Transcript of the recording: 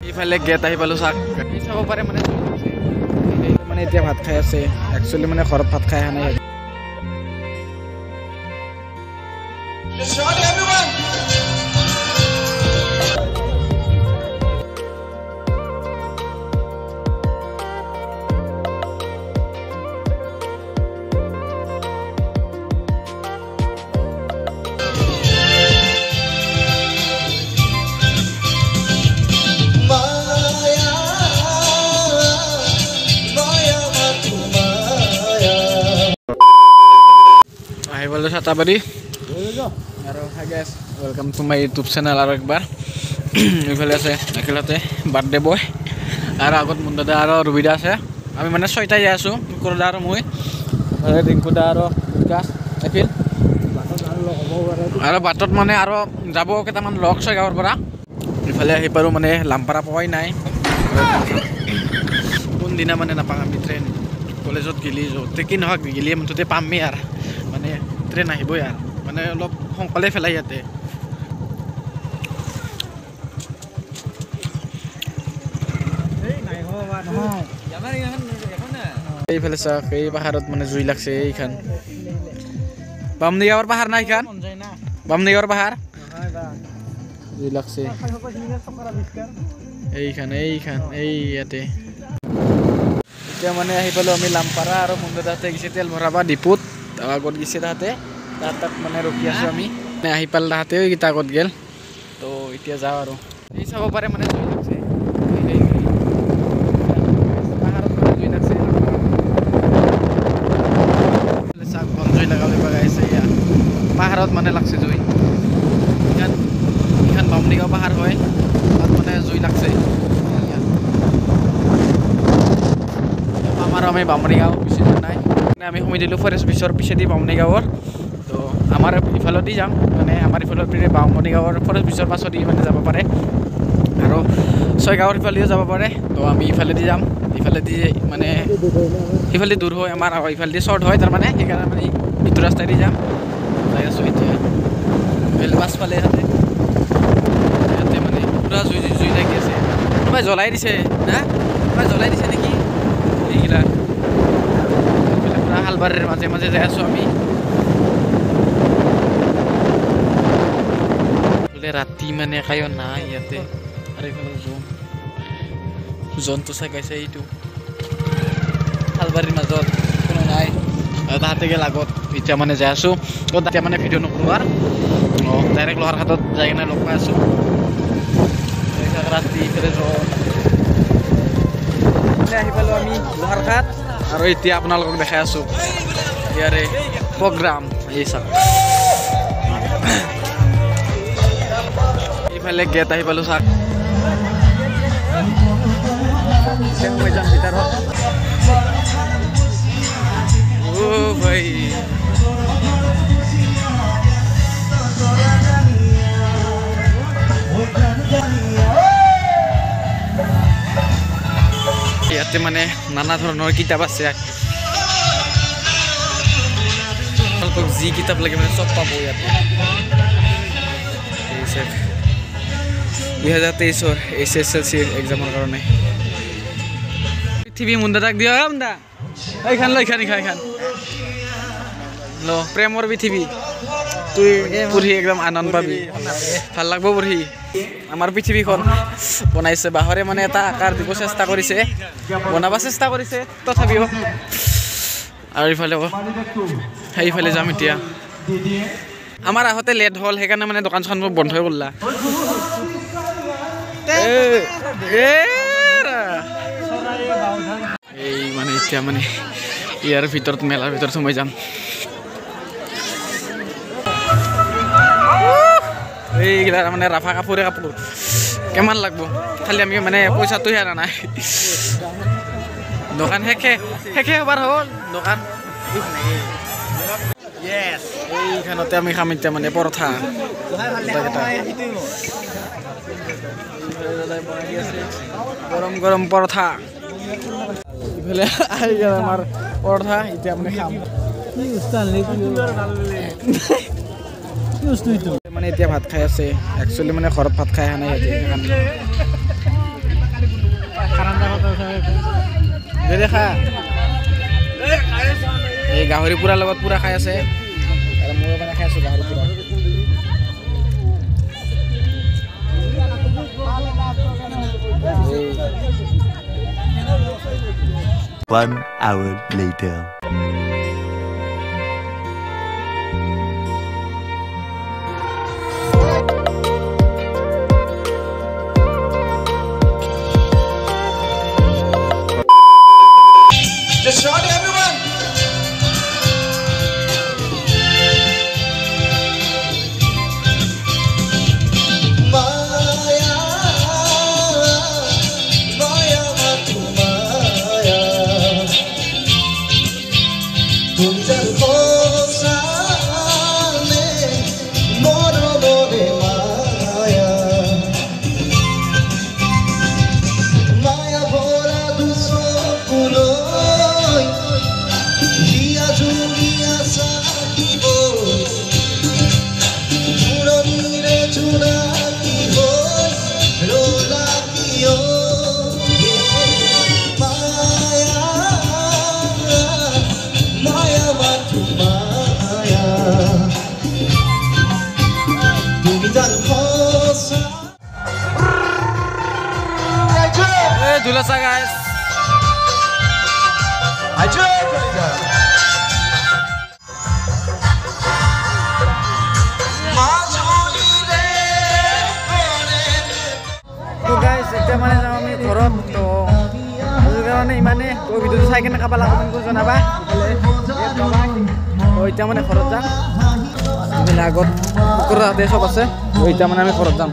ইফালে গেট আহি পালো চাক চাব পাৰে মানে মানে এতিয়া ভাত খাই আছে একচুৱেলি মানে ঘৰত ভাত খাই অহা নাই Halo Satabadi. Halo guys, welcome to my YouTube channel আৰু একবাৰ ইফালে আছে একেলতে বাৰ্থডে বয় আৰু আগত মুণ্ডদা আৰু ৰবিদা আছে আমি মানে ছয়টা যাই আছো কৰদা আৰু মই ৰিংকুদা আৰু বিকাশ এফিল আৰু বাটত মানে আৰু যাব কেইটামান লগ ছয় গাঁৱৰ পৰা ইফালে আহি পাৰো মানে লাম্পাৰা পোৱাই নাই কোনদিনা মানে নাপাম আমি ট্ৰেইন কলেজত গেলি য'তে কি নহওক গেলি মুঠতে পামেই আৰু মানে ট্ৰেইন আহিবই আৰু মানে অলপ সোনকালে ফেলাই ইয়াতে এইফালে চাওক এই পাহাৰত মানে জুই লাগছে এইখান বামনিগাঁৱৰ পাহাৰ না এইখান বামনিগাঁৱৰ পাহাৰ জুই লাগছে এইখান এইখান এই ইয়াতে এতিয়া মানে আহি পালো আমি লাম্পাৰা আৰু মুণ্ডদাতে গৈছে তেল ভৰাবা ডিপুত আগত গৈছে তাহাঁতে তাত মানে ৰখি আছো আমি মানে আহি পাল তাহাঁতে এইকেইটা আগত গেল তো এতিয়া যাওঁ আৰু এই চাব পাৰে মানে জুই লাগছে পাহাৰত মানে জুই লাগছে চাক বন জুই লগাবলৈ লগাইছে ইয়াত পাহাৰত মানে লাগছে জুই এইখান বামনিগাঁও পাহাৰ হয় তাত মানে জুই লাগছে আমাৰ আমি বামনিগাঁও বেছি দূৰ নাই আমি সোমাই দিলোঁ ফৰেষ্ট বিচৰ পিছেদি বামনিগাঁৱৰ তো আমাৰ ইফালেদি যাম মানে আমাৰ ইফালৰ পিনে বামনিগাঁৱৰ ফৰেষ্ট বিচৰ পাছদি মানে যাব পাৰে আৰু ছয়গাঁৱৰ ইফালেও যাব পাৰে তো আমি ইফালেদি যাম ইফালেদি মানে সিফালেদি দূৰ হয় আমাৰ ইফালেদি শ্বৰ্ট হয় তাৰমানে সেইকাৰণে মানে ইটো ৰাস্তাইদি যাম যাই আছোঁ এতিয়া পাছফালে ইয়াতে মানে পূৰা জুই জুই লাগি আছে কোনোবাই জ্বলাই দিছে না কোনোবাই জ্বলাই দিছে নেকি এইগিলা হালবাৰীৰ মাজে মাজে যাই আছো আমি বোলে ৰাতি মানে কায়ো নাই ইয়াতে আৰু এইফালে জন্তু চাগাইছে এইটো হালবাৰীৰ মাজত কোনো নাই তাহাঁতে গেল আগত এতিয়া মানে যাই আছো তাতে মানে ভিডিঅ' নকৰোঁ আৰু ডাইৰেক্ট লোহাৰ ঘাটত যাই কিনে লগ পাই আছো ৰাতি ইফালে আহি পালো আমি লোহাৰ ঘাট আৰু এতিয়া আপোনালোকক দেখাই আছো ইয়াৰে প্ৰগ্ৰাম এই চাওক এইফালে গেট আহি পালো চাওক মই যাম ভিতৰত অ' ভাই ইয়াতে মানে নানা ধৰণৰ কিতাপ আছে যি কিতাপ লাগে মানে চব পাব ইয়াতে 2023 SSLC এক্সামৰ কাৰণে পৃথিৱী মুণ্ডাক দিয়া মুণ্ডা এইখান লৈ এইখান ল প্ৰেমৰ পৃথিৱী তুই পঢ়ি একদম আনন্দ পাবি ভাল লাগব পঢ়ি আমাৰ পৃথিৱীখন বনাইছে বাঁহৰে মানে এটা আকাৰ দিব চেষ্টা কৰিছে বনাব চেষ্টা কৰিছে তথাপিও আৰু ইফালে সেইফালে যাম এতিয়া আমাৰ আহোঁতে লেট হ'ল সেইকাৰণে মানে দোকান চোকানবোৰ বন্ধ হৈ গ'লা এই মানে এতিয়া মানে ইয়াৰ ভিতৰত মেলাৰ ভিতৰত সোমাই যাম এইগিলা মানে ৰাফা কাপোৰ কিমান লাগব খালি আমি মানে পইচাটো হেৰা নাই দোকান শেষে এবাৰ হ'ল দোকান এইখানতে আমি খাম এতিয়া মানে পৰঠা গৰম গৰম পৰঠা ইফালে আহি গেল আমাৰ পৰঠা এতিয়া আমি খাম মানে এতিয়া ভাত খাই আছে একচুৱেলি মানে ঘৰত ভাত খাই অহা নাই খা এই গাহৰি পুৰাৰ লগত পুৰা খাই আছে আৰু মই মানে খাই আছো গাহৰি পুৰা 1 hour later. Just shout it, everyone! Maya, Maya, Matu Maya. Tum jar khosa me, moro more Maya. Maya bhora duso pulo. Julasa guys. Aja. তো গাইস এটা মানে যাওঁ আমি ঘৰত তো সেইটো কাৰণে ইমানে তো ভিডিঅ'টো চাই কেনে কাবালা কমেণ্ট কৰি জনাবা তো এতিয়া মানে ঘৰত যাম এইবিলাক আগত কুকুৰা চব আছে তো এতিয়া মানে আমি ঘৰত যাম